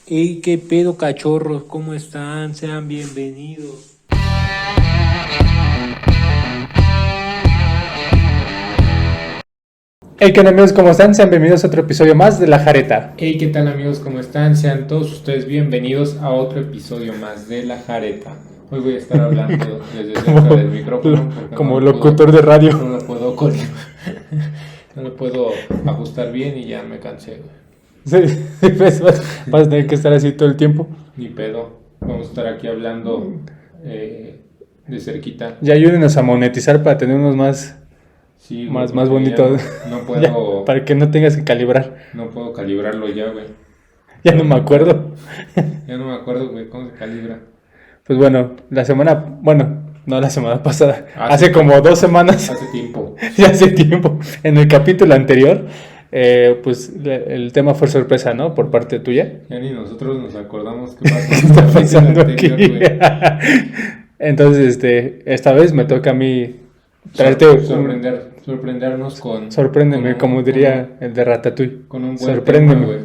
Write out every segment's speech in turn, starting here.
Hey, qué pedo, cachorros, ¿cómo están? Sean bienvenidos. Hey, ¿qué onda, amigos? ¿Cómo están? Sean bienvenidos a otro episodio más de La Jareta. Hey, ¿qué tal, amigos? ¿Cómo están? Sean todos ustedes bienvenidos a otro episodio más de La Jareta. Hoy voy a estar hablando desde cerca Como, del micrófono porque como no lo locutor puedo, de radio. no lo puedo, no lo puedo ajustar bien y ya me cansé, güey. Sí, pues, vas a tener que estar así todo el tiempo. Ni pedo. Vamos a estar aquí hablando de cerquita. Ya ayúdenos a monetizar para tener unos más, Sí, güey, más porque ya bonitos. no Ya, puedo, para que no tengas que calibrar. no puedo calibrarlo ya, güey. Ya no me acuerdo. Ya no me acuerdo, güey, cómo se calibra. Pues bueno, no la semana pasada. Hace Hace como 2 semanas, Hace tiempo. ya hace tiempo, en el capítulo anterior, pues el tema fue sorpresa, ¿no? Por parte tuya. Ya ni nosotros nos acordamos qué pasó ¿Qué en el está capítulo pasando aquí? anterior, güey. Entonces, esta vez me toca a mí traerte Sorprendernos con... sorpréndeme, con como un, diría el de Ratatouille. con un buen tema, Sorpréndeme. güey.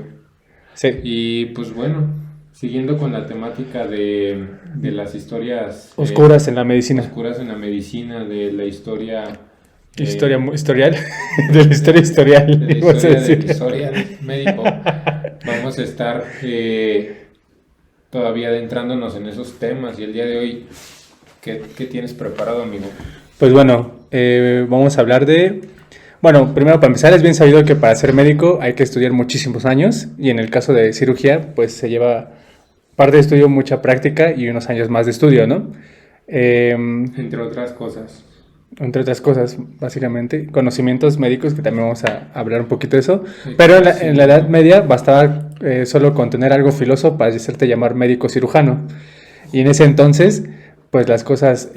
Sí. Y pues bueno, siguiendo con la temática de las historias Oscuras en la medicina. oscuras en la medicina, de la historia... Historial. De la historia historial. de la ibas a historia del decir. historial médico, vamos a estar todavía adentrándonos en esos temas. Y el día de hoy, ¿qué tienes preparado, amigo? Pues bueno, vamos a hablar de... Bueno, primero para empezar, es bien sabido que para ser médico hay que estudiar muchísimos años y en el caso de cirugía, pues se lleva parte de estudio, mucha práctica y unos años más de estudio, ¿no? Entre otras cosas. Entre otras cosas, básicamente, conocimientos médicos, que también vamos a hablar un poquito de eso, pero en la Edad Media bastaba solo con tener algo filoso para hacerte llamar médico cirujano. Y en ese entonces, pues las cosas,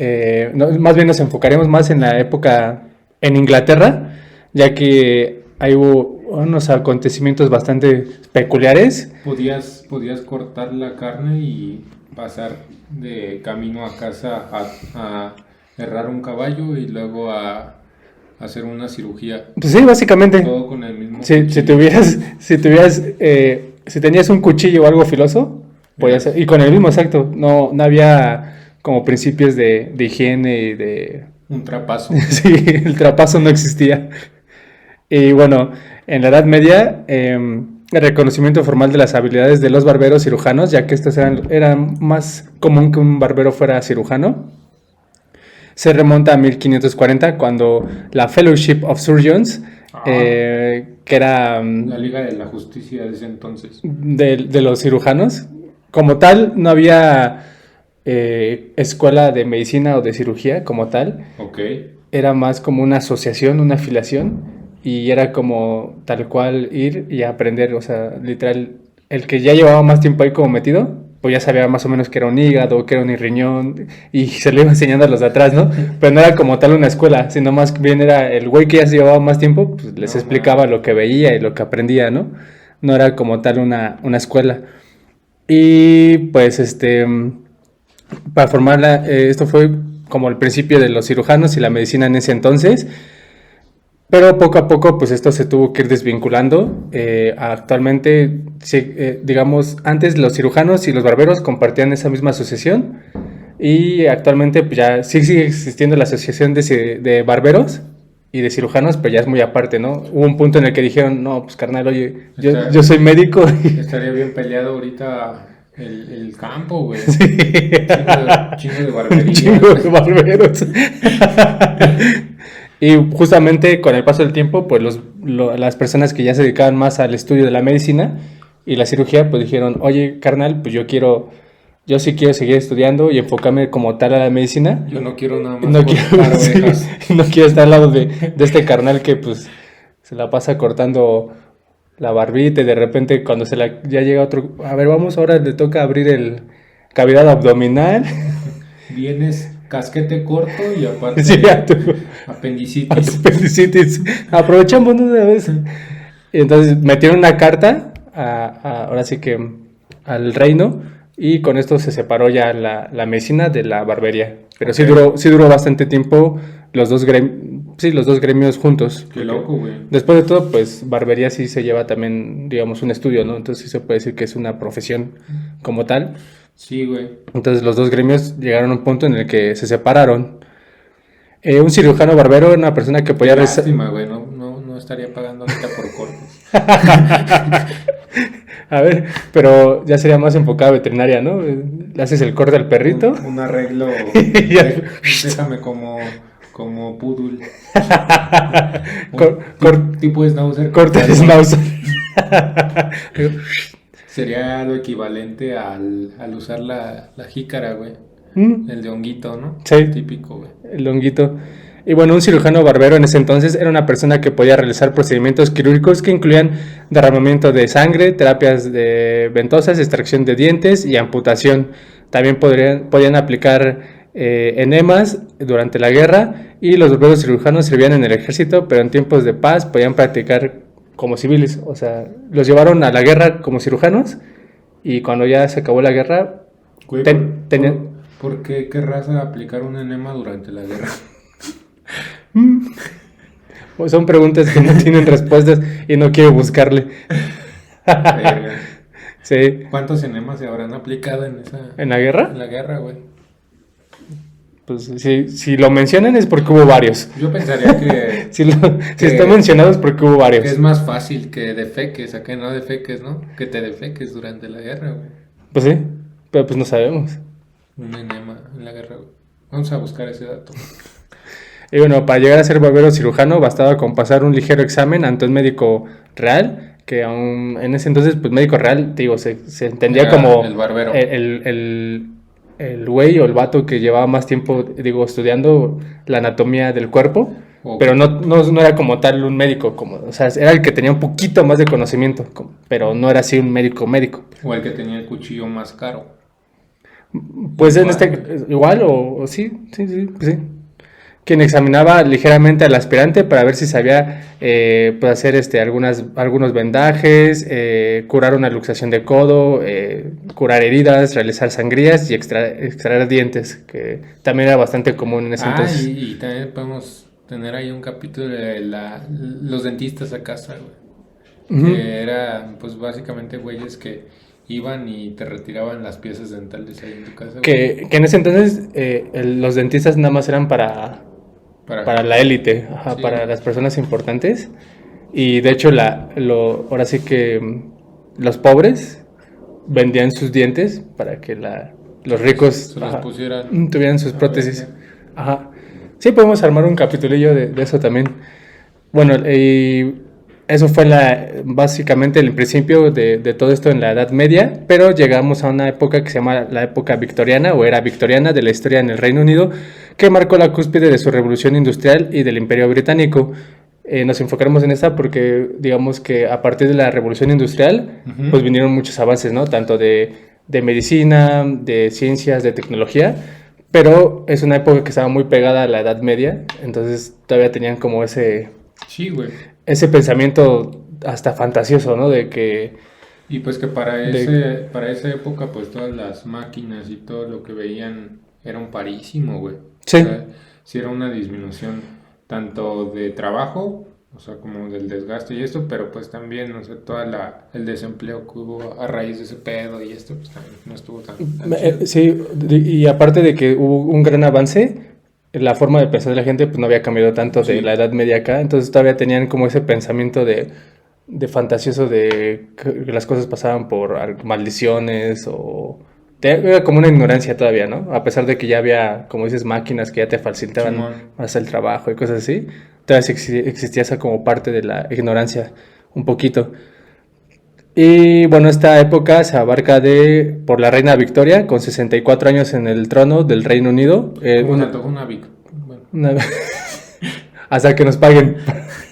más bien nos enfocaremos más en la época en Inglaterra, ya que hay unos acontecimientos bastante peculiares. Podías cortar la carne y pasar de camino a casa a herrar un caballo y luego a hacer una cirugía. Pues sí, básicamente. Todo con el mismo Si cuchillo. si tenías un cuchillo o algo filoso, podías, y con el mismo, exacto, no había como principios de higiene y de... Un trapazo. Sí, el trapazo no existía. Y bueno, en la Edad Media, el reconocimiento formal de las habilidades de los barberos cirujanos, ya que estos eran más común que un barbero fuera cirujano, se remonta a 1540, cuando la Fellowship of Surgeons, que era La Liga de la Justicia de ese entonces. de los cirujanos, como tal, no había escuela de medicina o de cirugía como tal. Ok. Era más como una asociación, una afiliación, y era como tal cual ir y aprender, o sea, literal, el que ya llevaba más tiempo ahí como metido, pues ya sabía más o menos que era un hígado, que era un riñón, y se le iba enseñando a los de atrás, ¿no? Pero no era como tal una escuela, sino más bien era el güey que ya se llevaba más tiempo, pues les explicaba lo que veía y lo que aprendía, ¿no? No era como tal una escuela. Y pues para formarla, esto fue como el principio de los cirujanos y la medicina en ese entonces, pero poco a poco pues esto se tuvo que ir desvinculando. Actualmente, digamos, antes los cirujanos y los barberos compartían esa misma asociación y actualmente pues ya sí sigue existiendo la asociación de barberos y de cirujanos, pero ya es muy aparte, ¿no? Hubo un punto en el que dijeron, no, pues carnal, oye, yo soy médico. Estaría bien peleado ahorita el campo, güey. Sí. Chingo de Un barberías. chingo de barberos. Y justamente con el paso del tiempo, pues las personas que ya se dedicaban más al estudio de la medicina y la cirugía, pues dijeron, oye, carnal, pues yo sí quiero seguir estudiando y enfocarme como tal a la medicina. Yo no quiero nada más No quiero, cortar sí, ovejas. no quiero estar al lado de este carnal que pues se la pasa cortando la barbita y de repente cuando ya llega otro, a ver, vamos, ahora le toca abrir el cavidad abdominal. Vienes casquete corto y aparte Sí, apendicitis. apendicitis. Aprovechamos de una vez. Y entonces metieron una carta, ahora sí que al reino, y con esto se separó ya la medicina de la barbería. Pero Ok. sí duró bastante tiempo los dos sí, los dos gremios juntos. Qué loco, güey. Después de todo, pues barbería sí se lleva también, digamos, un estudio, ¿no? Entonces sí se puede decir que es una profesión como tal. Sí, güey. Entonces los dos gremios llegaron a un punto en el que se separaron. Un cirujano barbero era una persona que podía... Lástima, güey. No estaría pagando ahorita por cortes. A ver, pero ya sería más enfocado a veterinaria, ¿no? Le haces el corte al perrito. Un arreglo. Ya. Déjame como poodle. Tipo Schnauzer. Corte de schnauzer. Sería lo equivalente al usar la jícara, güey. El de honguito, ¿no? Sí. Típico, güey. El honguito. Y bueno, un cirujano barbero en ese entonces era una persona que podía realizar procedimientos quirúrgicos que incluían derramamiento de sangre, terapias ventosas, extracción de dientes y amputación. También podían aplicar enemas durante la guerra, y los barberos cirujanos servían en el ejército, pero en tiempos de paz podían practicar como civiles. O sea, los llevaron a la guerra como cirujanos, y cuando ya se acabó la guerra, Güey, tenían... ¿por qué querrás aplicar un enema durante la guerra? Son preguntas que no tienen respuestas y no quiero buscarle. Sí. ¿Cuántos enemas se habrán aplicado ¿En la guerra? En la guerra, güey. Pues si lo mencionan es porque hubo varios. Yo pensaría que... si está mencionado es porque hubo varios. Que es más fácil que defeques, a que no defeques, ¿no? Que te defeques durante la guerra, güey. Pues sí, pero pues no sabemos. Un enema en la guerra, güey. Vamos a buscar ese dato. Y bueno, para llegar a ser barbero cirujano bastaba con pasar un ligero examen ante un médico real, que aún en ese entonces, pues médico real, te digo, se entendía como el barbero. El güey o el vato que llevaba más tiempo, digo, estudiando la anatomía del cuerpo, okay. Pero no era como tal un médico, o sea, era el que tenía un poquito más de conocimiento, pero no era así un médico. O el que tenía el cuchillo más caro. Pues igual. Igual o sí. Quien examinaba ligeramente al aspirante para ver si sabía pues hacer algunos vendajes, curar una luxación de codo, curar heridas, realizar sangrías y extraer dientes, que también era bastante común en ese entonces. Y también podemos tener ahí un capítulo de los dentistas a casa, güey. Uh-huh. Que era pues básicamente güeyes que iban y te retiraban las piezas dentales ahí en tu casa. Que en ese entonces los dentistas nada más eran para la élite, sí. Para las personas importantes. Y de hecho ahora sí que los pobres vendían sus dientes para que los ricos tuvieran sus prótesis. Ajá. Sí, podemos armar un capitulillo de eso también. Bueno, y eso fue básicamente el principio de todo esto en la Edad Media, pero llegamos a una época que se llama la época victoriana, o era victoriana, de la historia en el Reino Unido, que marcó la cúspide de su revolución industrial y del Imperio Británico. Nos enfocaremos en esta porque digamos que a partir de la revolución industrial, uh-huh. Pues vinieron muchos avances, ¿no? Tanto de medicina, de ciencias, de tecnología, pero es una época que estaba muy pegada a la Edad Media, entonces todavía tenían como ese pensamiento hasta fantasioso, ¿no? De que... Y pues que para esa época, pues todas las máquinas y todo lo que veían era un parísimo, güey. Sí. O sea, sí era una disminución tanto de trabajo, o sea, como del desgaste y esto, pero pues también, no sé, el desempleo que hubo a raíz de ese pedo y esto, pues también no estuvo tan sí, y aparte de que hubo un gran avance, la forma de pensar de la gente pues no había cambiado tanto de la Edad Media acá, entonces todavía tenían como ese pensamiento de fantasioso de que las cosas pasaban por maldiciones o... Era como una ignorancia todavía, ¿no? A pesar de que ya había, como dices, máquinas que ya te facilitaban más el trabajo y cosas así, todavía existía esa como parte de la ignorancia, un poquito. Y bueno, esta época se abarca por la reina Victoria, con 64 años en el trono del Reino Unido. Hasta que nos paguen.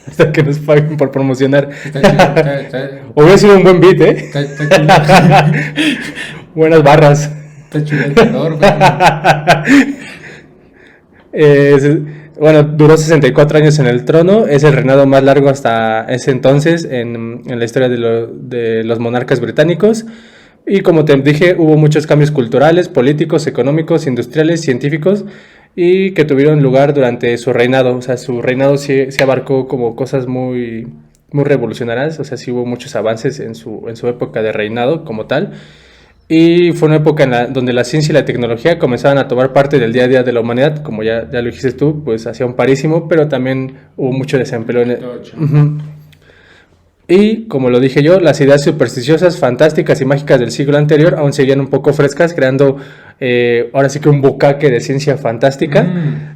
Hasta que nos paguen por promocionar. Hubiera sido un buen beat, ¿eh? Está buenas barras. Está chido el calor, bueno, duró 64 años en el trono. Es el reinado más largo hasta ese entonces en la historia de los monarcas británicos. Y como te dije, hubo muchos cambios culturales, políticos, económicos, industriales, científicos. y que tuvieron lugar durante su reinado. O sea, su reinado sí abarcó como cosas muy, muy revolucionarias, o sea, sí hubo muchos avances en su época de reinado como tal. Y fue una época donde la ciencia y la tecnología comenzaban a tomar parte del día a día de la humanidad, como ya lo dijiste tú, pues hacía un parísimo, pero también hubo mucho desempleo. Uh-huh. Y, como lo dije yo, las ideas supersticiosas, fantásticas y mágicas del siglo anterior aún seguían un poco frescas, creando ahora sí que un bucaque de ciencia fantástica.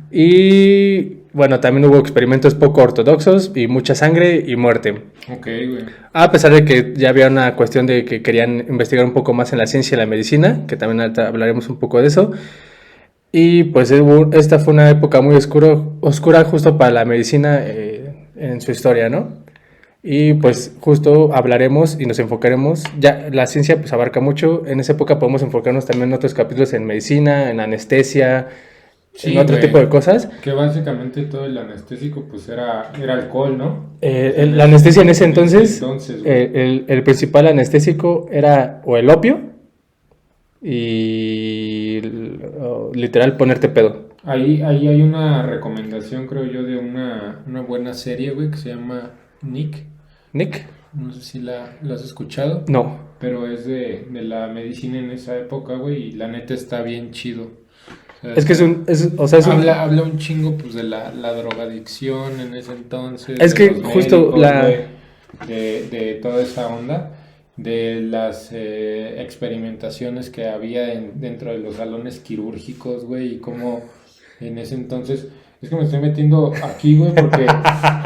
Y bueno, también hubo experimentos poco ortodoxos y mucha sangre y muerte. Ok, güey. A pesar de que ya había una cuestión de que querían investigar un poco más en la ciencia y la medicina, que también ahorita hablaremos un poco de eso. Y pues esta fue una época muy oscura justo para la medicina en su historia, ¿no? Y pues justo hablaremos y nos enfocaremos, ya la ciencia pues abarca mucho, en esa época podemos enfocarnos también en otros capítulos en medicina, en anestesia, Sí, en otro güey, tipo de cosas. que básicamente todo el anestésico pues era alcohol, ¿no? La anestesia en ese entonces, güey. el principal anestésico era o el opio y literal ponerte pedo. Ahí hay una recomendación, creo yo, de una buena serie, güey, que se llama Nick. ¿Nick? No sé si la has escuchado. No. Pero es de la medicina en esa época, güey, y la neta está bien chido. O sea, Es que habla un chingo pues de la drogadicción en ese entonces. Es que los justo médicos, de toda esa onda, de las experimentaciones que había dentro de los salones quirúrgicos, güey, y cómo en ese entonces... Es que me estoy metiendo aquí, güey, porque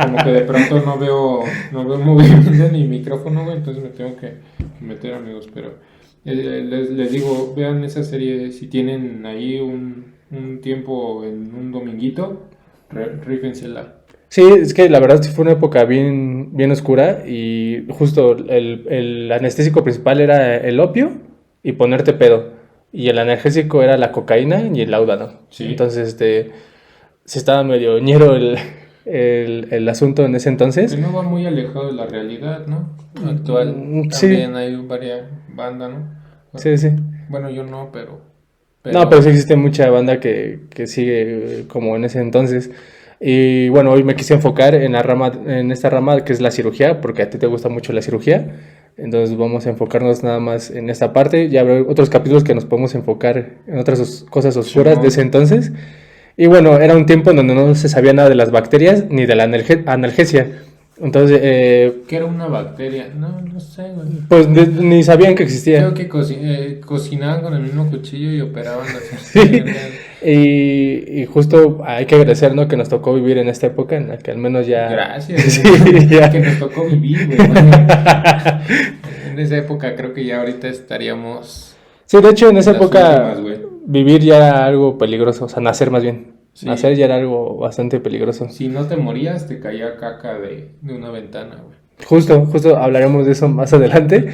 como que de pronto no veo movimiento en mi micrófono, güey, entonces me tengo que meter, amigos, pero les digo, vean esa serie, si tienen ahí un tiempo en un dominguito, rífensela. Sí, es que la verdad sí fue una época bien, bien oscura y justo el anestésico principal era el opio y ponerte pedo. Y el analgésico era la cocaína y el láudano. Sí. Entonces, sí estaba medio ñero el asunto en ese entonces. Que no va muy alejado de la realidad, ¿no? Actual. Sí. También hay varias bandas, ¿no? Sí, sí. Bueno, yo no, pero... No, pero sí existe mucha banda que sigue como en ese entonces. Y bueno, hoy me quise enfocar en esta rama que es la cirugía, porque a ti te gusta mucho la cirugía. Entonces vamos a enfocarnos nada más en esta parte. Ya habrá otros capítulos que nos podemos enfocar en otras cosas oscuras de ese entonces. Y bueno, era un tiempo en donde no se sabía nada de las bacterias ni de la analgesia. Entonces, ¿qué era una bacteria? No sé, güey. Pues ni sabían que existía. Creo que cocinaban con el mismo cuchillo y operaban así. Sí. Y justo hay que agradecer, ¿no? Que nos tocó vivir en esta época en la que al menos ya... Gracias. Sí, ya. Que nos tocó vivir, güey. En esa época creo que ya ahorita estaríamos... Sí, de hecho en esa las época últimas, vivir ya era algo peligroso, o sea, nacer más bien. Sí. Nacer ya era algo bastante peligroso. Si no te morías, te caía caca de una ventana, güey. Justo hablaremos de eso más adelante.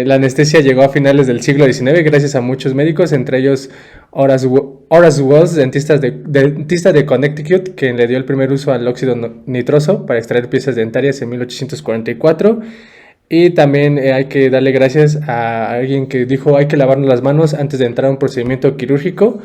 La anestesia llegó a finales del siglo XIX gracias a muchos médicos, entre ellos Horace Wells, dentista de Connecticut, quien le dio el primer uso al óxido nitroso para extraer piezas dentarias en 1844. Y también hay que darle gracias a alguien que dijo hay que lavarnos las manos antes de entrar a un procedimiento quirúrgico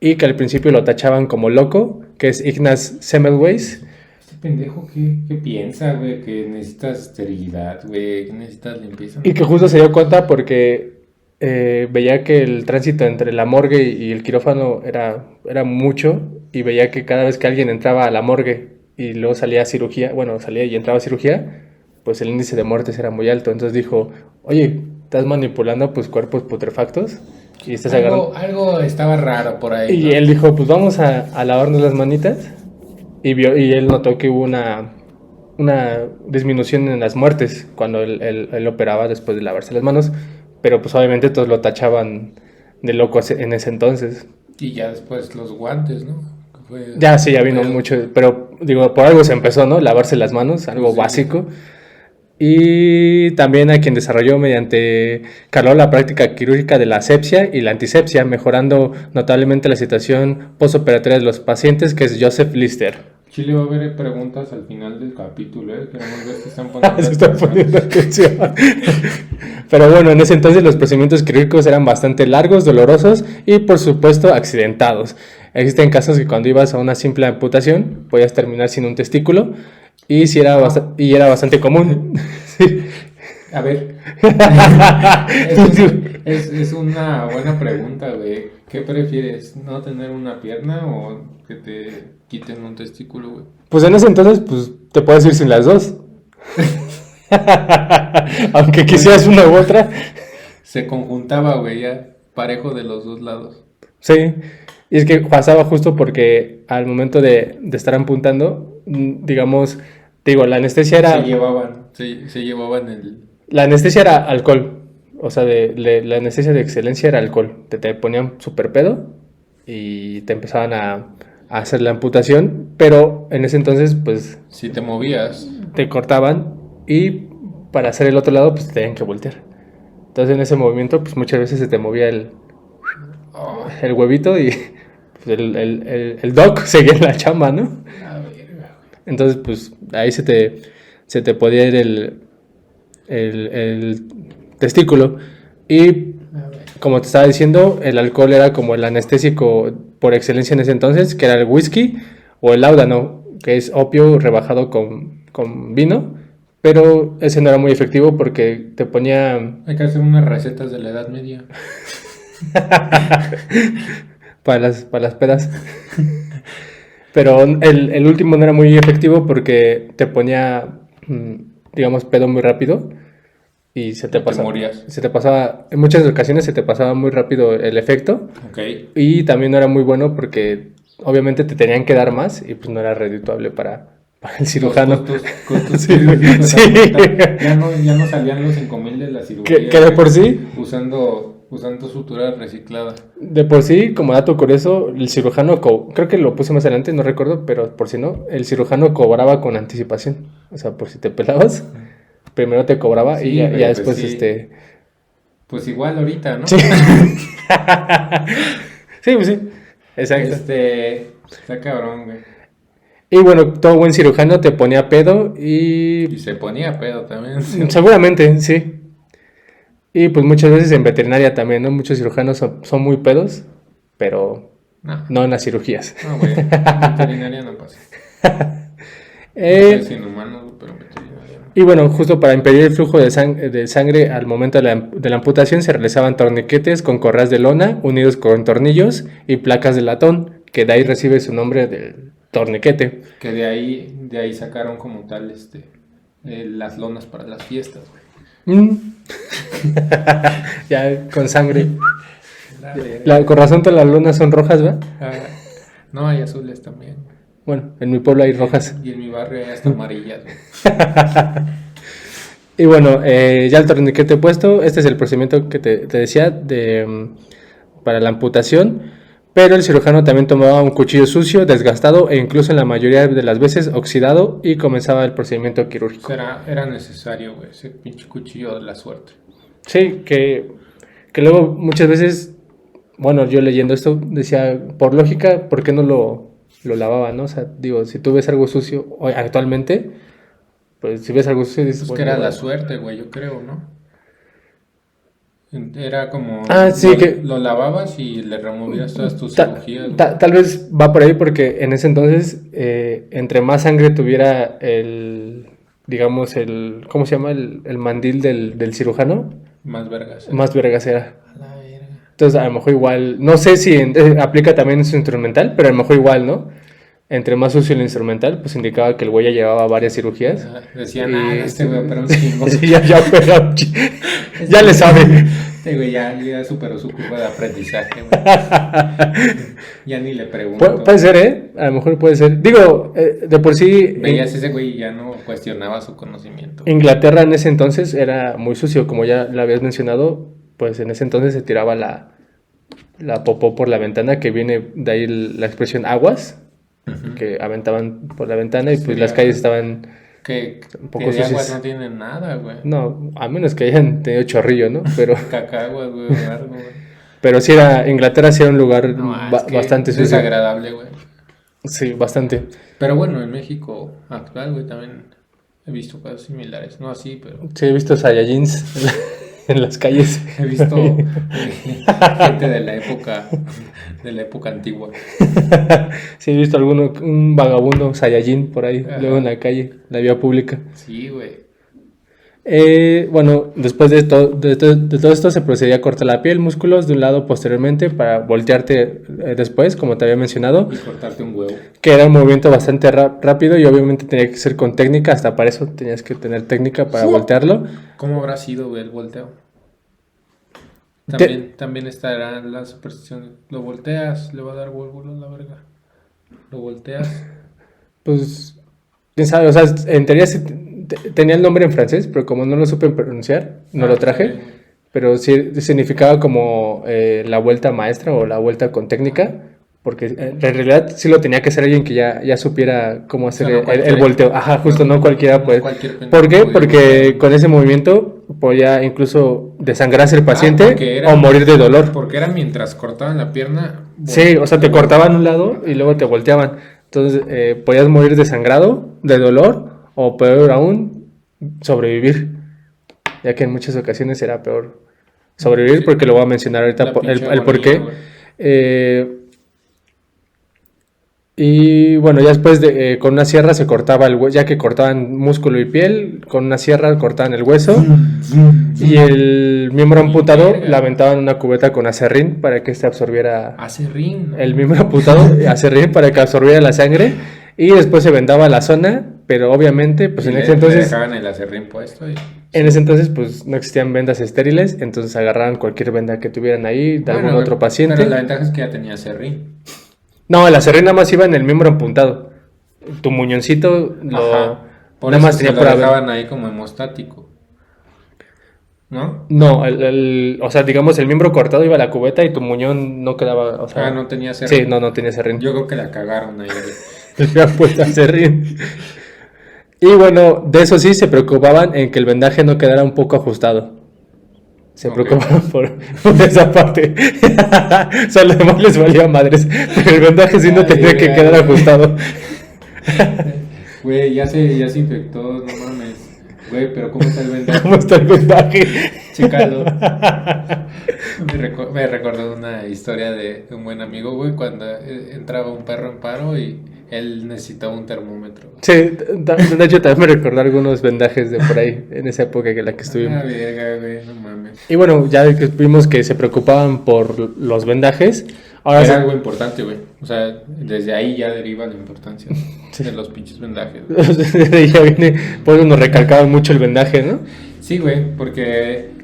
y que al principio lo tachaban como loco, que es Ignaz Semmelweis. Este pendejo, ¿qué piensa, güey? Que necesitas esterilidad, güey, que necesitas limpieza. Y que justo se dio cuenta porque veía que el tránsito entre la morgue y el quirófano era mucho y veía que cada vez que alguien entraba a la morgue y luego salía a cirugía, bueno, salía y entraba a cirugía, pues el índice de muertes era muy alto. Entonces dijo, oye, estás manipulando pues cuerpos putrefactos y estás agarrando... Algo estaba raro por ahí, Y ¿no? él dijo, pues vamos a lavarnos las manitas. Y él notó que hubo una disminución en las muertes cuando él operaba después de lavarse las manos. Pero pues obviamente todos lo tachaban de loco en ese entonces. Y ya después los guantes, ¿no? Ya vino mucho, pero digo, por algo se empezó, ¿no? Lavarse las manos, algo básico. Y también a quien desarrolló mediante calor la práctica quirúrgica de la asepsia y la antisepsia, mejorando notablemente la situación postoperatoria de los pacientes, que es Joseph Lister. Chile va a haber preguntas al final del capítulo, ¿eh? Queremos ver si están poniendo Se están poniendo atención. Pero bueno, en ese entonces los procedimientos quirúrgicos eran bastante largos, dolorosos y por supuesto accidentados. existen casos que cuando ibas a una simple amputación podías terminar sin un testículo y, si era, y era bastante común. Sí. A ver, es una buena pregunta, güey. ¿Qué prefieres? ¿No tener una pierna o que te quiten un testículo, güey? Pues en ese entonces, pues te puedes ir sin las dos. Aunque quisieras una u otra. Se conjuntaba, güey, ya parejo de los dos lados. Sí, y es que pasaba justo porque al momento de estar apuntando, digamos, digo, la anestesia era... Se llevaban el... La anestesia era alcohol, o sea, la anestesia de excelencia era alcohol. Te ponían súper pedo y te empezaban a hacer la amputación, pero en ese entonces, pues... Si te movías. Te cortaban y para hacer el otro lado, pues te tenían que voltear. Entonces en ese movimiento, pues muchas veces se te movía el huevito y pues, el doc seguía en la chamba, ¿no? Entonces, pues ahí se te podía ir el testículo. Y como te estaba diciendo, el alcohol era como el anestésico por excelencia en ese entonces, que era el whisky o el láudano, que es opio rebajado con vino. Pero ese no era muy efectivo porque te ponía... Hay que hacer unas recetas de la Edad Media. para las pedas. Pero el último no era muy efectivo porque te ponía, digamos, pedo muy rápido y se te pasaba. Morías. Se te pasaba, en muchas ocasiones se te pasaba muy rápido el efecto. Okay. Y también no era muy bueno porque obviamente te tenían que dar más y pues no era redituable para el cirujano. Costos, sí. Ya no salían los 5,000 de la cirugía. Que de por sí... Usando sutura reciclada. De por sí, como dato curioso, el cirujano, creo que lo puse más adelante, no recuerdo, pero por si no, el cirujano cobraba con anticipación. O sea, por si te pelabas, primero te cobraba y ya después sí. Pues igual ahorita, ¿no? Sí. Sí, pues sí. Exacto. Está cabrón, güey. Y bueno, todo buen cirujano te ponía pedo y... Y se ponía pedo también. Seguramente, sí. Y pues muchas veces en veterinaria también, ¿no? Muchos cirujanos son muy pedos, pero no en las cirugías. No, güey, en veterinaria no pasa. Es inhumano, pero en veterinaria no. Y bueno, justo para impedir el flujo de sangre al momento de la amputación se realizaban torniquetes con correas de lona unidos con tornillos y placas de latón, que de ahí recibe su nombre del torniquete. Que de ahí sacaron como tal las lonas para las fiestas, güey. Ya con sangre. Con razón todas las lonas son rojas, ¿verdad? No, hay azules también. Bueno, en mi pueblo hay rojas. Y en mi barrio hay hasta amarillas. Y bueno, ya el torniquete puesto, este es el procedimiento que te decía para la amputación. Pero el cirujano también tomaba un cuchillo sucio, desgastado e incluso en la mayoría de las veces oxidado y comenzaba el procedimiento quirúrgico. Era necesario, güey, ese pinche cuchillo de la suerte. Sí, que luego muchas veces, bueno, yo leyendo esto decía, por lógica, ¿por qué no lo lavaba, no? O sea, digo, si tú ves algo sucio actualmente, pues si ves algo sucio dices... Pues que era la suerte, güey, yo creo, ¿no? Era como sí, lo lavabas y le removías todas tus cirugías. Tal vez va por ahí porque en ese entonces, entre más sangre tuviera digamos, ¿cómo se llama? El mandil del cirujano. Más vergas era. Más vergas era. A la verga. Entonces, a lo mejor igual, no sé si aplica también en su instrumental, pero a lo mejor igual, ¿no? Entre más sucio el instrumental, pues indicaba que el güey ya llevaba varias cirugías. Decían, este güey opera un chingo. Sí, ya opera un chingo. Ya le sabe. Este güey ya superó su curva de aprendizaje, güey. Ya ni le pregunto. Puede ser, ¿eh? A lo mejor puede ser. Digo, de por sí... Veías ese güey y ya no cuestionaba su conocimiento. Inglaterra en ese entonces era muy sucio, como ya lo habías mencionado, pues en ese entonces se tiraba la popó por la ventana, que viene de ahí la expresión aguas. Que aventaban por la ventana y pues las calles estaban un poco sucias. Aguas no tienen nada, güey. No, a menos que hayan tenido chorrillo, ¿no? Pero cacahuas, güey, algo, güey. Pero sí Inglaterra sí era un lugar bastante sucio. Desagradable, güey. Sí, bastante. Pero bueno, en México actual, güey, también he visto cosas similares. No así, pero... Sí, he visto Saiyajins en las calles. He visto Gente de la época antigua. Sí, he visto alguno, un vagabundo Saiyajin por ahí, Ajá. luego en la calle, en la vía pública. Sí, güey. Bueno, después de todo esto se procedía a cortar la piel, músculos de un lado posteriormente para voltearte después, como te había mencionado, Y cortarte un huevo. que era un movimiento bastante rápido y obviamente tenía que ser con técnica, hasta para eso tenías que tener técnica para voltearlo. ¿Cómo habrá sido, güey, el volteo? Te- También estará la superstición. Lo volteas, le va a dar huevo a la verga. Lo volteas. Pues, quién sabe, o sea, en teoría sí tenía el nombre en francés, pero como no lo supe pronunciar, no lo traje. Ok. Pero sí significaba como la vuelta maestra o la vuelta con técnica, porque en realidad sí lo tenía que hacer alguien que ya supiera cómo hacer O sea, no el cualquiera. volteo. Ajá, justo no cualquiera puede. Cualquier pendejo ¿Por qué? podía Porque voltear. con ese movimiento podía incluso desangrarse el paciente Porque o morir de dolor. Porque era mientras cortaban la pierna. Sí, o sea, te cortaban un lado y luego te volteaban. Entonces, podías morir desangrado, de dolor, o peor aún, sobrevivir. Ya que en muchas ocasiones era peor sobrevivir, Sí. porque lo voy a mencionar ahorita La el pinche por qué. agonía, güey. Y bueno, ya después con una sierra se cortaba el hueso, ya que cortaban músculo y piel, con una sierra cortaban el hueso. Y el miembro amputado Verga. le aventaban en una cubeta con acerrín para que este absorbiera. Acerrín, ¿no? El miembro amputado acerrín para que absorbiera la sangre. Y después se vendaba la zona, pero obviamente, pues Y en le ese entonces. dejaban el acerrín puesto. En ese entonces, pues no existían vendas estériles, entonces agarraban cualquier venda que tuvieran ahí de algún otro paciente. Pero la ventaja es que ya tenía acerrín. No, el acerrín nada más iba en el miembro apuntado. Tu muñoncito Ajá. Por nada eso más se tenía lo por haber. dejaban ahí como hemostático. ¿No? No, o sea, digamos, el miembro cortado iba a la cubeta y tu muñón no quedaba, o sea. No tenía acerrín. Sí, no tenía acerrín. Yo creo que la cagaron ahí, güey. Le había puesto acerrín. Y bueno, de eso sí se preocupaban en que el vendaje no quedara un poco ajustado. Se Ok. preocupaban por esa parte. O sea, a los demás les valía madres. Pero el vendaje sí no Ay, tenía que güey. quedar ajustado. Güey, ya se infectó, no mames. Güey, pero ¿cómo está el vendaje? ¿Cómo está el vendaje? Chécalo. Me recordó una historia de un buen amigo, güey, cuando entraba un perro en paro y él necesitaba un termómetro. Sí, de hecho también me recordó algunos vendajes de por ahí, en esa época en la que estuvimos. Ah, verga, güey, no mames. Y bueno, ya que vimos que se preocupaban por los vendajes, ahora Era se- algo importante, güey. O sea, desde ahí ya deriva la importancia de los pinches vendajes, güey. ya viene, por eso nos recalcaban mucho el vendaje, ¿no? Sí, güey, porque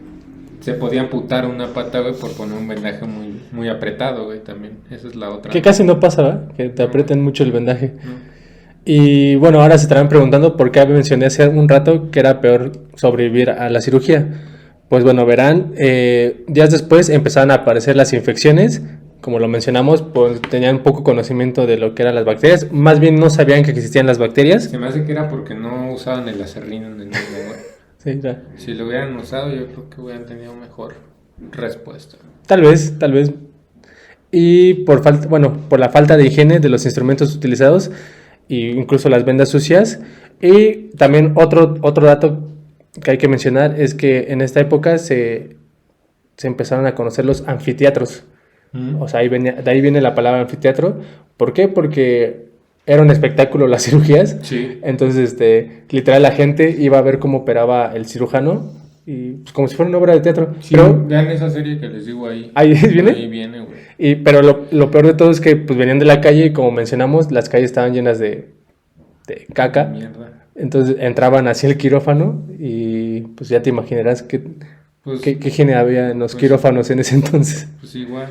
se podía amputar una pata, güey, por poner un vendaje muy apretado, güey, también. Esa es la otra. Que casi no pasa, ¿verdad? Que te aprieten mucho el vendaje. ¿No? Y bueno, ahora se estarán preguntando por qué mencioné hace un rato que era peor sobrevivir a la cirugía. Pues bueno, verán, días después empezaron a aparecer las infecciones. Como lo mencionamos, pues tenían poco conocimiento de lo que eran las bacterias. Más bien no sabían que existían las bacterias. Se me hace que era porque no usaban el acerrín en el mismo, güey. Sí, ya. Si lo hubieran usado, yo creo que hubieran tenido mejor respuesta. Tal vez, tal vez. Y por falta, bueno, por la falta de higiene de los instrumentos utilizados e incluso las vendas sucias. Y también otro dato que hay que mencionar es que en esta época se empezaron a conocer los anfiteatros. O sea, de ahí viene la palabra anfiteatro. ¿Por qué? Porque era un espectáculo las cirugías. Sí. Entonces, literal, la gente iba a ver cómo operaba el cirujano y pues, como si fuera una obra de teatro. Sí, Pero vean esa serie que les digo ahí. ahí viene. Ahí viene, güey. Pero lo peor de todo es que pues venían de la calle y como mencionamos, las calles estaban llenas de caca. Mierda. Entonces entraban hacia el quirófano y pues ya te imaginarás Pues, qué higiene había en los pues- quirófanos en ese entonces. pues igual.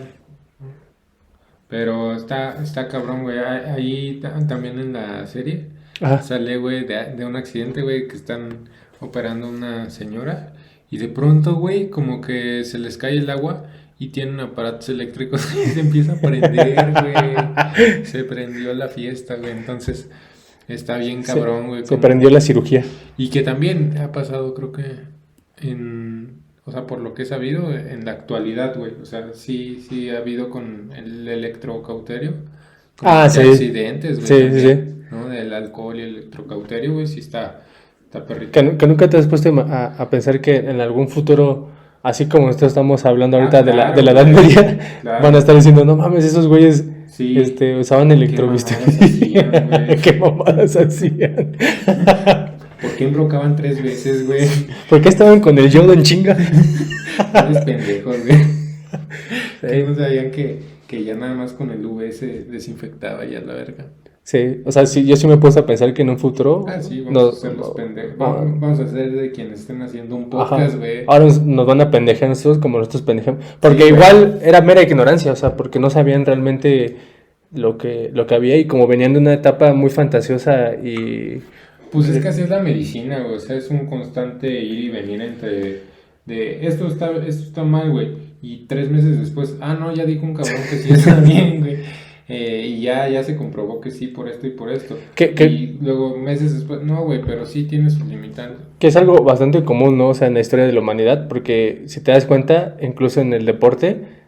Pero está cabrón, güey. Ahí también en la serie Ajá. sale, güey, de un accidente, güey, que están operando a una señora y de pronto, güey, como que se les cae el agua y tienen aparatos eléctricos y se empieza a prender, güey. Se prendió la fiesta, güey. Entonces, está bien cabrón, güey. Se como- prendió la cirugía. Y que también ha pasado, creo que o sea, por lo que he sabido, en la actualidad, güey. O sea, sí ha habido con el electrocauterio. Ah, de sí. accidentes, güey. Sí, también, ¿no? Del alcohol y el electrocauterio, güey, sí está perrito. Que nunca te has puesto a pensar que en algún futuro así como nosotros estamos hablando ahorita claro, de la Edad güey. Media, Claro. van a estar diciendo, no mames, esos güeyes Sí. usaban Qué electrobisturía. mamadas hacían, güey. Qué mamadas hacían. ¿Por qué enrocaban 3 veces, güey? ¿Por qué estaban con el yodo en chinga? Eres pendejos, güey. Que Sí. no sabían que ya nada más con el UV se desinfectaba ya la verga. Sí, o sea, sí, yo sí me he puesto a pensar que en un futuro Ah, sí, vamos nos, a hacer los pendejos. ah, Vamos a hacer de quienes estén haciendo un ajá, podcast, güey. ahora nos van a pendejear nosotros como nosotros pendejamos. Porque Sí, güey. igual era mera ignorancia, o sea, porque no sabían realmente lo que había y como venían de una etapa muy fantasiosa y... Pues es que así es la medicina, güey. O sea, es un constante ir y venir entre de esto está mal, güey. Y 3 meses después, no, ya dijo un cabrón que sí está bien, güey. Y ya se comprobó que sí por esto y por esto. Y luego meses después, no, güey, pero sí tiene sus limitantes. Que es algo bastante común, ¿no? O sea, en la historia de la humanidad, porque si te das cuenta, incluso en el deporte,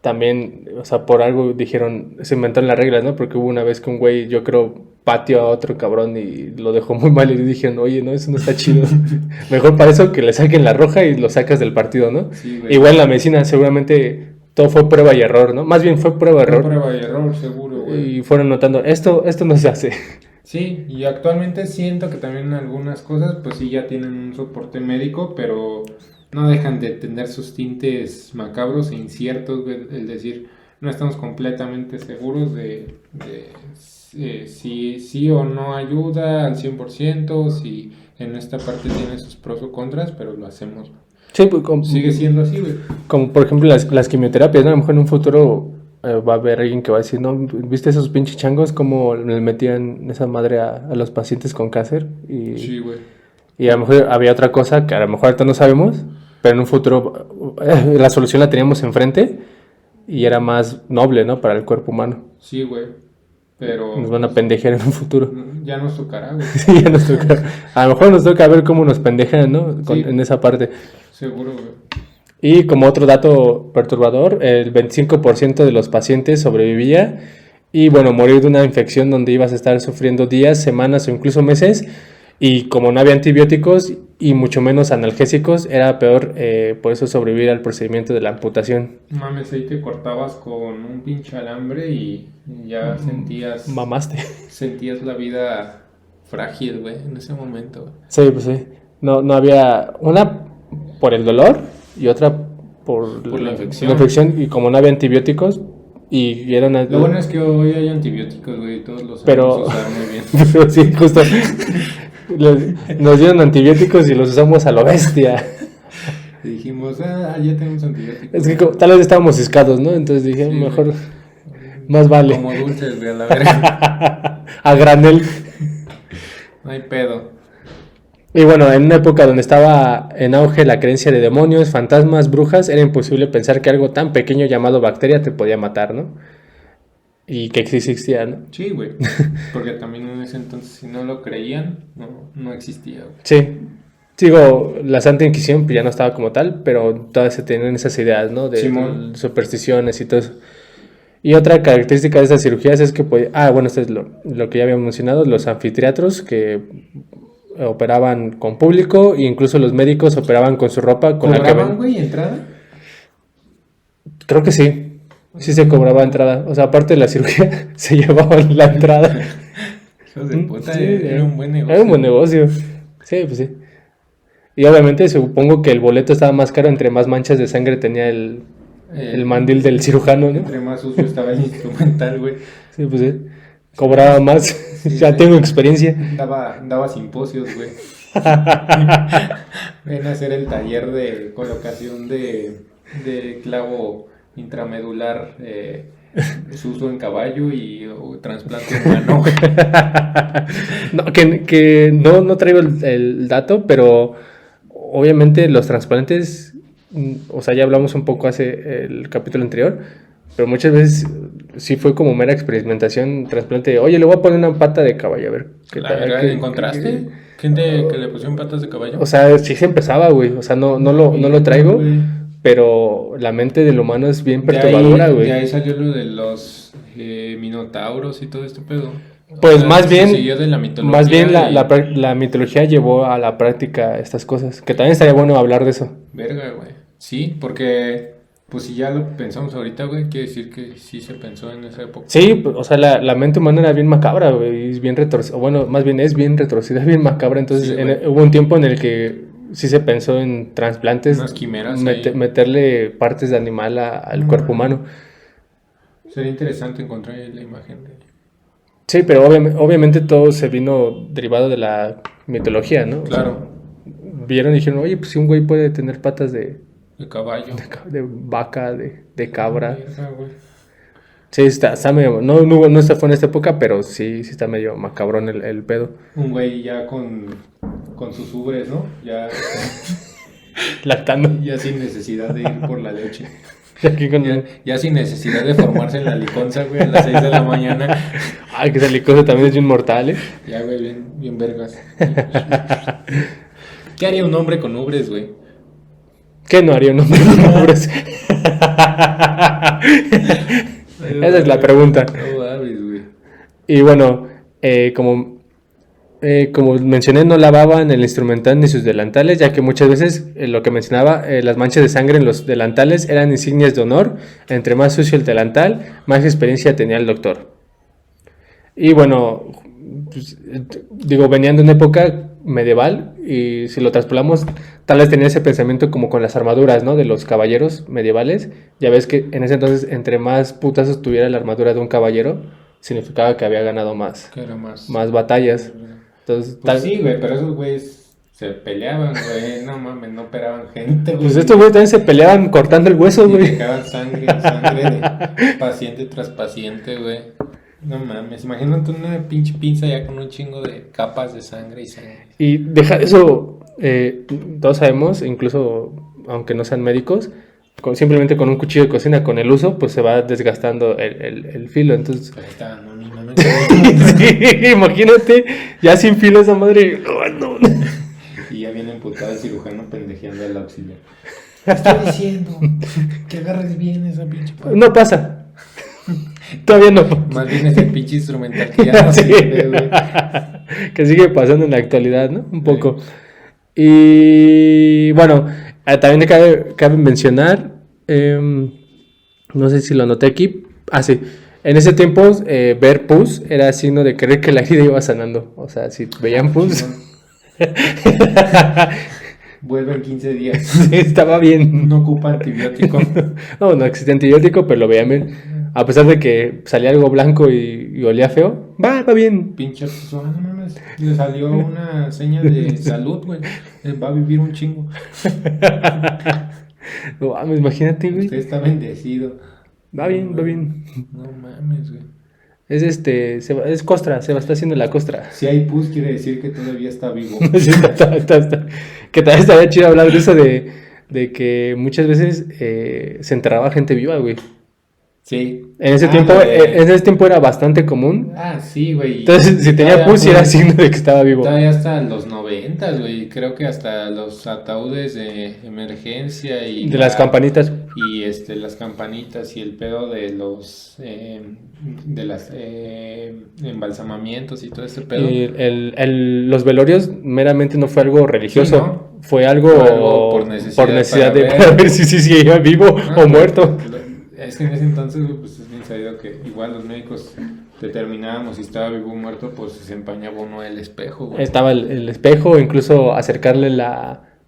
también, o sea, por algo dijeron, se inventaron las reglas, ¿no? Porque hubo una vez que un güey, yo creo, pateó a otro cabrón y lo dejó muy mal y le dijeron, oye, no, eso no está chido. Mejor para eso que le saquen la roja y lo sacas del partido, ¿no? Sí, güey. Igual en la medicina, seguramente todo fue prueba y error, ¿no? Más bien fue prueba y Fue error. prueba y error, seguro, güey. Y fueron notando, esto no se hace. Sí, y actualmente siento que también algunas cosas, pues sí ya tienen un soporte médico, pero no dejan de tener sus tintes macabros e inciertos, güey, el decir, no estamos completamente seguros de si sí o no ayuda al 100%, si en esta parte tiene sus pros o contras, pero lo hacemos. Sí, pues Sigue siendo así, güey. como por ejemplo las quimioterapias, ¿no? A lo mejor en un futuro va a haber alguien que va a decir, no, ¿viste esos pinches changos cómo le metían esa madre a los pacientes con cáncer? Sí, güey. Y a lo mejor había otra cosa que a lo mejor ahorita no sabemos, pero en un futuro la solución la teníamos enfrente y era más noble, ¿no? Para el cuerpo humano. Sí, güey. Pero Nos van a pendejear en un futuro. ya nos tocará, güey. Sí, ya nos toca. A lo mejor nos toca ver cómo nos pendejan, ¿no? Sí. En esa parte. Seguro, güey. Y como otro dato perturbador, el 25% de los pacientes sobrevivía y bueno, morir de una infección donde ibas a estar sufriendo días, semanas o incluso meses y como no había antibióticos y mucho menos analgésicos, era peor por eso sobrevivir al procedimiento de la amputación. Mames, ahí te cortabas con un pinche alambre y ya Mamaste. sentías la vida frágil, güey, en ese momento, güey. Sí, pues sí. No había una por el dolor y otra por la infección. Y como no había antibióticos y era una... Lo bueno es que hoy hay antibióticos, güey, y todos los Pero- sabemos usar muy bien. Pero sí, justo. Nos dieron antibióticos y los usamos a lo bestia. Y dijimos, ya tenemos antibióticos. Es que tal vez estábamos ciscados, ¿no? Entonces dije, Sí, mejor, güey. más vale. Como dulces, güey, a la verga. A granel. No hay pedo. Y bueno, en una época donde estaba en auge la creencia de demonios, fantasmas, brujas, era imposible pensar que algo tan pequeño llamado bacteria te podía matar, ¿no? Y que sí existía, ¿no? Sí, güey. Porque también en ese entonces, si no lo creían, no existía, güey. Sí. Digo, la Santa Inquisición pues, ya no estaba como tal, pero todavía se tenían esas ideas, ¿no? De Simón. supersticiones y todo eso. Y otra característica de estas cirugías es que, bueno, esto es lo que ya habíamos mencionado, los anfiteatros que operaban con público e incluso los médicos operaban con su ropa con la que ¿Cobraban, güey, entrada? Creo que sí, sí se cobraba entrada, o sea, aparte de la cirugía se llevaban la entrada. Hijos de puta, Sí, era un buen negocio. Era un buen negocio, sí, pues sí. Y obviamente supongo que el boleto estaba más caro entre más manchas de sangre tenía el mandil del cirujano, ¿no? Entre más sucio estaba el instrumental, güey. Sí, pues sí. Cobraba más. Sí, Ya sí. tengo experiencia. Daba simposios, güey. Ven a hacer el taller de colocación de clavo intramedular, su uso en caballo o trasplante humano. No, que no traigo el dato, pero obviamente los trasplantes, o sea, ya hablamos un poco hace el capítulo anterior, pero muchas veces sí fue como mera experimentación, trasplante. Oye, le voy a poner una pata de caballo, a ver. ¿Qué tal? ¿Encontraste? ¿Gente que le pusieron patas de caballo? O sea, sí se empezaba, güey. O sea, no lo traigo, Güey. pero la mente del humano es bien perturbadora, güey. De ahí salió lo de los minotauros y todo este pedo. Pues O sea, más se bien, siguió de la mitología más bien y- la mitología llevó a la práctica estas cosas. Que también estaría bueno hablar de eso. Verga, güey. Sí, porque, pues si ya lo pensamos ahorita, güey, quiere decir que sí se pensó en esa época. Sí, o sea, la mente humana era bien macabra, güey, y es bien retorcida, bueno, más bien es bien retorcida, bien macabra, entonces Sí, güey. hubo un tiempo en el que sí se pensó en trasplantes, Unas quimeras ahí. meterle partes de animal al cuerpo humano. Sería interesante encontrar ahí la imagen de... Sí, pero obviamente todo se vino derivado de la mitología, ¿no? O sea, Claro, vieron y dijeron, oye, pues si un güey puede tener patas de caballo. de vaca, de cabra. Verga, güey. Sí, está medio, no fue en esta época, pero sí está medio macabrón el pedo. Un güey ya con sus ubres, ¿no? Ya, Lactando. ya sin necesidad de ir por la leche. Aquí con Ya sin necesidad de formarse en la liconza, güey, a las 6 de la mañana. Ay, que esa licosa también es bien mortal, ¿eh? Ya, güey, bien vergas. ¿Qué haría un hombre con ubres, güey? ¿Qué no haría un hombre con hombres? Esa es la pregunta. No mames, güey. Y bueno, como mencioné, no lavaban el instrumental ni sus delantales, ya que muchas veces lo que mencionaba, las manchas de sangre en los delantales eran insignias de honor. Entre más sucio el delantal, más experiencia tenía el doctor. Y bueno, pues, digo, venían de una época medieval y si lo traspolamos, tal vez tenía ese pensamiento como con las armaduras, ¿no? De los caballeros medievales. Ya ves que en ese entonces, entre más putazos tuviera la armadura de un caballero, significaba que había ganado Que era más... más batallas. Entonces, Pues sí, güey, pero esos güeyes se peleaban, güey. No mames, no operaban gente, güey. pues estos güeyes también se peleaban cortando el hueso, Y güey. dejaban sangre de paciente tras paciente, güey. No mames, imagínate una pinche pinza ya con un chingo de capas de sangre y sangre. Y deja eso, todos sabemos, incluso aunque no sean médicos, simplemente con un cuchillo de cocina, con el uso, pues se va desgastando el filo. Entonces, Pero ahí está, no, ni mames. sí, imagínate, ya sin filo esa madre. No. Y ya viene emputado el cirujano pendejeando al auxiliar. Te estoy diciendo que agarres bien esa pinche pata. No pasa. Todavía no. Más bien es el pinche instrumental que ya no Sí. sirve, güey. Que sigue pasando en la actualidad, ¿no? Un poco. Y bueno, también cabe mencionar, no sé si lo anoté aquí. Ah, sí. En ese tiempo, ver pus era signo de creer que la herida iba sanando. O sea, si veían pus, Vuelve en 15 días. sí, estaba bien. No ocupa antibiótico. No existía antibiótico, pero lo veían bien. A pesar de que salía algo blanco y olía feo, va bien. Pinche persona, no mames. Le salió una seña de salud, güey. Va a vivir un chingo. No mames, imagínate, güey. Usted está bendecido. Va bien. No mames, güey. Es es costra, se va está haciendo la costra. Si hay pus, quiere decir que todavía está vivo. Sí, está. Que también estaría chido hablar de eso de que muchas veces se enterraba gente viva, güey. Sí. En ese tiempo era bastante común. Ah, sí, güey. Entonces, si tenía pus, era signo de que estaba vivo. Todavía hasta los 90, güey. Creo que hasta los ataúdes de emergencia y De las campanitas. y las campanitas y el pedo de los de las embalsamamientos y todo ese pedo. Y los velorios meramente no fue algo religioso. Sí, ¿no? Fue algo Fue algo por necesidad, para ver si seguía vivo o muerto. Es que en ese entonces, güey, pues es bien sabido que igual los médicos determinábamos si estaba vivo o muerto, pues se empañaba uno el espejo, güey. Estaba el espejo, incluso acercarle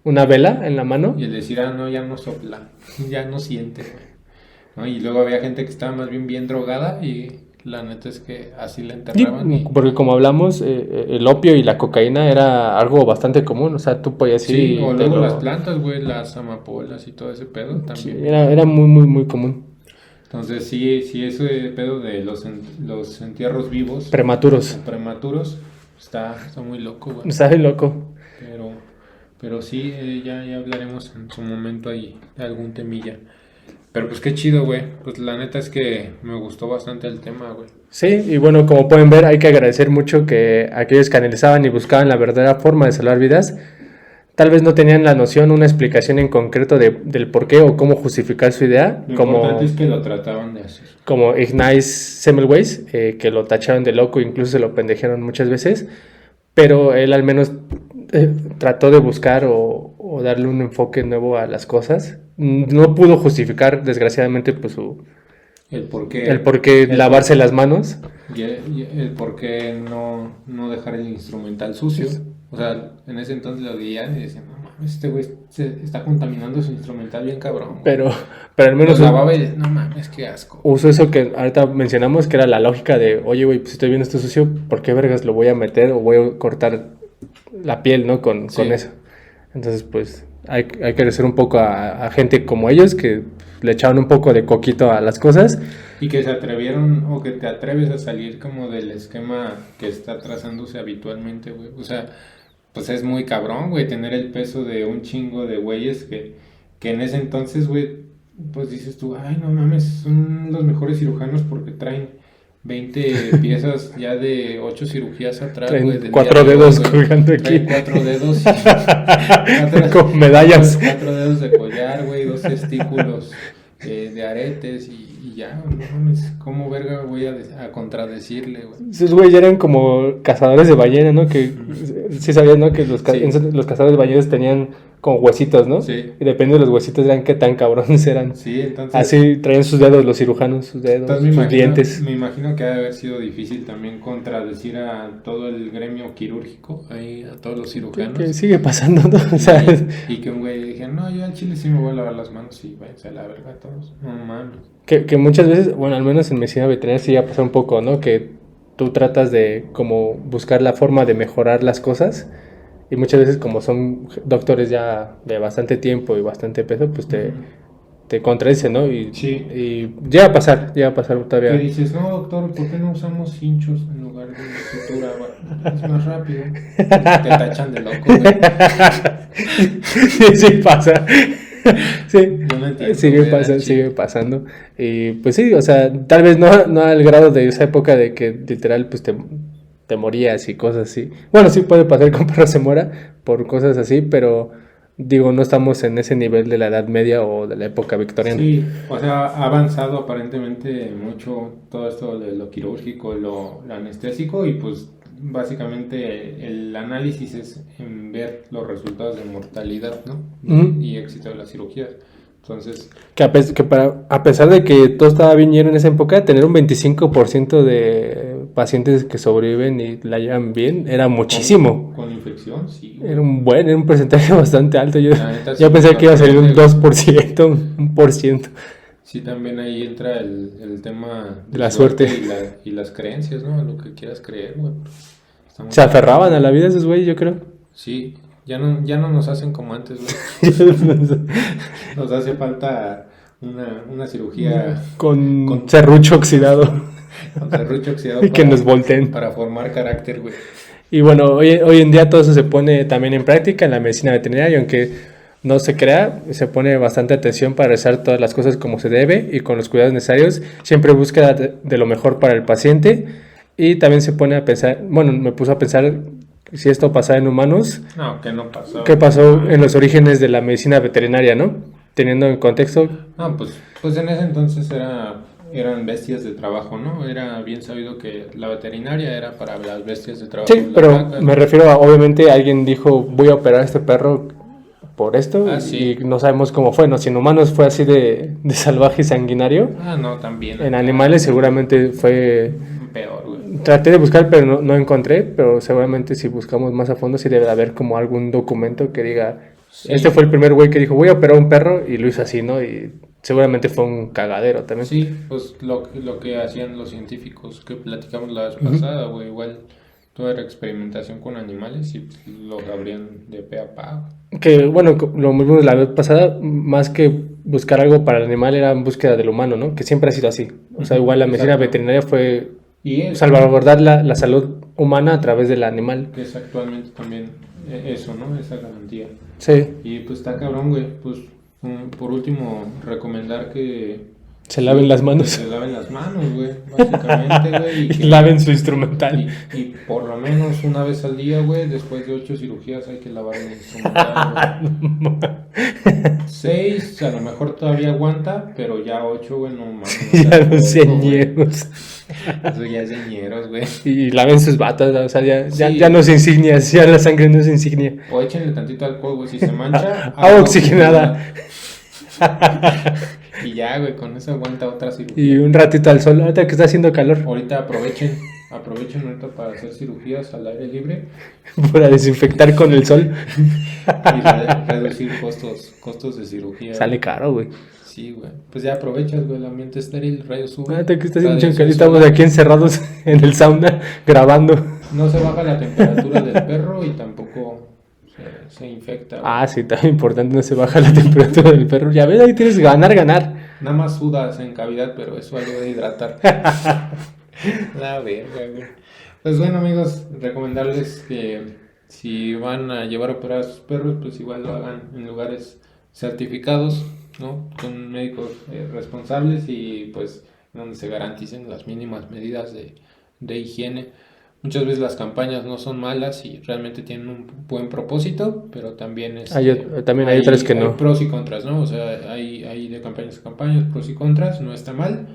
una vela en la mano. Y el decir, no, ya no sopla, ya no siente, güey. ¿No? Y luego había gente que estaba más bien drogada y la neta es que así la enterraban. Sí, porque como hablamos, el opio y la cocaína era algo bastante común. O sea, tú podías ir Sí, y o te luego lo- las plantas, güey, las amapolas y todo ese pedo Sí, también. era muy común. Entonces sí, ese pedo de los entierros vivos, Prematuros. prematuros, está muy loco, güey. Está bien loco. Pero sí, ya hablaremos en su momento ahí de algún temilla. Pero pues qué chido, güey. Pues la neta es que me gustó bastante el tema, güey. Sí, y bueno, como pueden ver, hay que agradecer mucho que aquellos que analizaban y buscaban la verdadera forma de salvar vidas, tal vez no tenían la noción, una explicación en concreto del por qué o cómo justificar su idea, Lo como, importante es que lo trataban de hacer. como Ignaz Semmelweis, que lo tacharon de loco, incluso se lo pendejearon muchas veces, pero él al menos trató de buscar o darle un enfoque nuevo a las cosas. no pudo justificar, desgraciadamente, pues El por el por qué lavarse las manos. Y el por qué no dejar el instrumental sucio. O sea, en ese entonces lo veían y decían, no mames, este güey se está contaminando su instrumental bien cabrón. Pero al menos Lo lavaba y no mames, qué asco. usó eso que ahorita mencionamos, que era la lógica de, oye, güey, pues si estoy viendo esto sucio, ¿por qué vergas lo voy a meter o voy a cortar la piel, ¿no? Con eso. Entonces, pues, hay que agradecer un poco a gente como ellos que le echaban un poco de coquito a las cosas. Y que se atrevieron, o que te atreves a salir como del esquema que está trazándose habitualmente, güey. O sea, pues es muy cabrón, güey, tener el peso de un chingo de güeyes que en ese entonces, güey, pues dices tú, ay, no mames, son los mejores cirujanos porque traen 20 piezas ya de 8 cirugías atrás, güey. Traen 4 dedos colgando aquí. Traen 4 dedos. Con medallas. 4 dedos de collar, güey, 2 testículos de aretes y ya, no mames, ¿cómo verga voy a contradecirle, güey? Esos güey ya eran como cazadores de ballena, ¿no? Que sí sabías, ¿no? Que los cazadores de ballenas tenían como huesitos, ¿no? Sí. Y depende de los huesitos eran qué tan cabrones eran. Sí, entonces... Así traían sus dedos los cirujanos, sus dedos, sus dientes. Me imagino que ha de haber sido difícil también contradecir a todo el gremio quirúrgico, ahí a todos los cirujanos. Que sigue pasando, ¿no? O sea, y que un güey dije, no, yo al chile sí me voy a lavar las manos y váyanse a la verga todos. No mames. Que muchas veces, bueno, al menos en medicina veterinaria sí ya pasa un poco, ¿no? Que tú tratas de como buscar la forma de mejorar las cosas. Y muchas veces como son doctores ya de bastante tiempo y bastante peso, pues te contradicen, ¿no? Y llega a pasar todavía. Que dices, no doctor, ¿por qué no usamos hinchos en lugar de sutura? Es más rápido. Te tachan de loco, güey. Sí pasa. Sí, Yo no entiendo, sigue pasando. Y pues sí, o sea, tal vez no al grado de esa época de que literal pues te morías y cosas así. Bueno, sí puede pasar que un perro se muera por cosas así, pero digo, no estamos en ese nivel de la Edad Media o de la época victoriana. Sí, o sea, ha avanzado aparentemente mucho todo esto de lo quirúrgico, lo anestésico y pues básicamente el análisis es en ver los resultados de mortalidad, ¿no? Y éxito de las cirugías. Entonces... Que a pesar de que todo estaba bien lleno en esa época, tener un 25% de pacientes que sobreviven y la llevan bien era muchísimo. Con infección, sí. Era un porcentaje bastante alto. Yo sí, pensé que iba a salir un 2%, un por ciento. Sí, también ahí entra el tema de la suerte y las creencias, ¿no? Lo que quieras creer, güey. Se aferraban a la vida esos güeyes, yo creo. Sí, ya no nos hacen como antes, güey. Nos hace falta una cirugía con serrucho oxidado. Con serrucho oxidado y que nos volteen. Para formar carácter, güey. Y bueno, hoy en día todo eso se pone también en práctica en la medicina veterinaria, y aunque no se crea, se pone bastante atención para realizar todas las cosas como se debe y con los cuidados necesarios, siempre búsqueda de lo mejor para el paciente. Y también se pone a pensar, bueno, me puso a pensar si esto pasaba en humanos. No, que no pasó. ¿Qué pasó en los orígenes de la medicina veterinaria, no? Teniendo en contexto. No, pues en ese entonces eran bestias de trabajo, ¿no? Era bien sabido que la veterinaria era para las bestias de trabajo. Sí, pero me refiero a, obviamente, alguien dijo, voy a operar a este perro por esto, sí. Y no sabemos cómo fue, ¿no? Si en humanos fue así de salvaje y sanguinario. No, también. En animales seguramente fue... peor, güey. Traté de buscar, pero no encontré, pero seguramente si buscamos más a fondo sí debe de haber como algún documento que diga, este fue el primer güey que dijo, voy a operar a un perro, y lo hizo así, ¿no? Y seguramente fue un cagadero también. Sí, pues lo que hacían los científicos que platicamos la vez pasada, güey, igual toda era experimentación con animales y lo abrían de pe a pa. Que bueno, lo mismo de la vez pasada, más que buscar algo para el animal era en búsqueda del humano, ¿no? Que siempre ha sido así. O sea, igual la medicina veterinaria fue salvaguardar la salud humana a través del animal. Que es actualmente también eso, ¿no? Esa garantía. Sí. Y pues está cabrón, güey. Pues por último, recomendar que se laven las manos. Se laven las manos, güey, básicamente, güey. Y laven su instrumental. Y por lo menos una vez al día, güey, después de 8 cirugías hay que lavar el instrumental, güey. 6, a lo mejor todavía aguanta, pero ya 8, güey, no mames. Ya los señeros. Eso ya es señeros, güey. Y laven sus batas, o sea, ya no es insignia, ya la sangre no es insignia. O échenle tantito alcohol, güey, si se mancha. Agua oxigenada. Y ya, güey, con eso aguanta otra cirugía. Y un ratito al sol, ahorita que está haciendo calor, Ahorita aprovechen ahorita para hacer cirugías al aire libre para desinfectar con el sol. y reducir costos de cirugía. Sale caro, güey. Sí, güey. Pues ya aprovechas, güey, el ambiente estéril, rayos UV. Ahorita que está haciendo radiación chancalita, estamos solar. aquí encerrados en el sauna grabando. No se baja la temperatura del perro y tampoco se infecta, güey. Ah, sí, tan importante, no se baja la temperatura del perro. Ya ves, ahí tienes que ganar. Nada más sudas en cavidad, pero eso ayuda a hidratar. La verga, güey. Pues bueno, amigos, recomendarles que si van a llevar a operar a sus perros, pues igual lo hagan en lugares certificados, ¿no? Con médicos responsables y pues donde se garanticen las mínimas medidas de higiene. Muchas veces las campañas no son malas y realmente tienen un buen propósito, pero también, También hay otras que no. hay pros y contras, ¿no? O sea, hay de campañas a campañas, pros y contras, no está mal.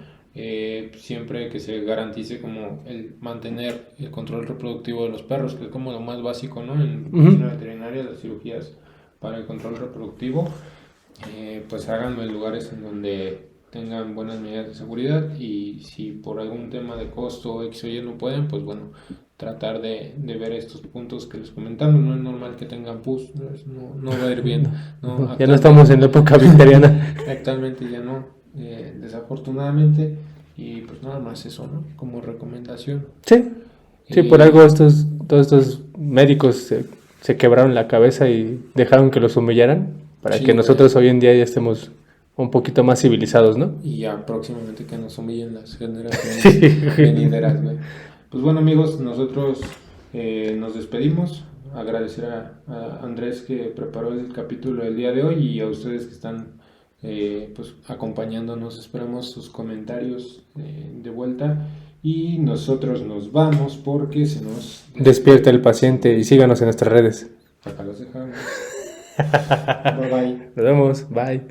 Siempre que se garantice como el mantener el control reproductivo de los perros, que es como lo más básico, ¿no? En medicina veterinaria, las cirugías para el control reproductivo, pues háganlo en lugares en donde tengan buenas medidas de seguridad y si por algún tema de costo X o Y no pueden, pues bueno, tratar de ver estos puntos que les comentamos. No es normal que tengan pus, no va a ir bien. No, Ya no estamos en la época victoriana. actualmente ya no, desafortunadamente, y pues nada más eso, ¿no? Como recomendación. Sí, Y- por algo todos estos médicos se quebraron la cabeza y dejaron que los humillaran para Sí, que güey. nosotros hoy en día ya estemos un poquito más civilizados, ¿no? Y ya próximamente que nos humillen las generaciones Sí. venideras, güey. Pues bueno, amigos, nosotros nos despedimos. Agradecer a Andrés que preparó el capítulo del día de hoy y a ustedes que están pues acompañándonos. Esperamos sus comentarios de vuelta y nosotros nos vamos porque se nos Despierta el paciente y síganos en nuestras redes. Acá los dejamos. Bye bye. Nos vemos, bye.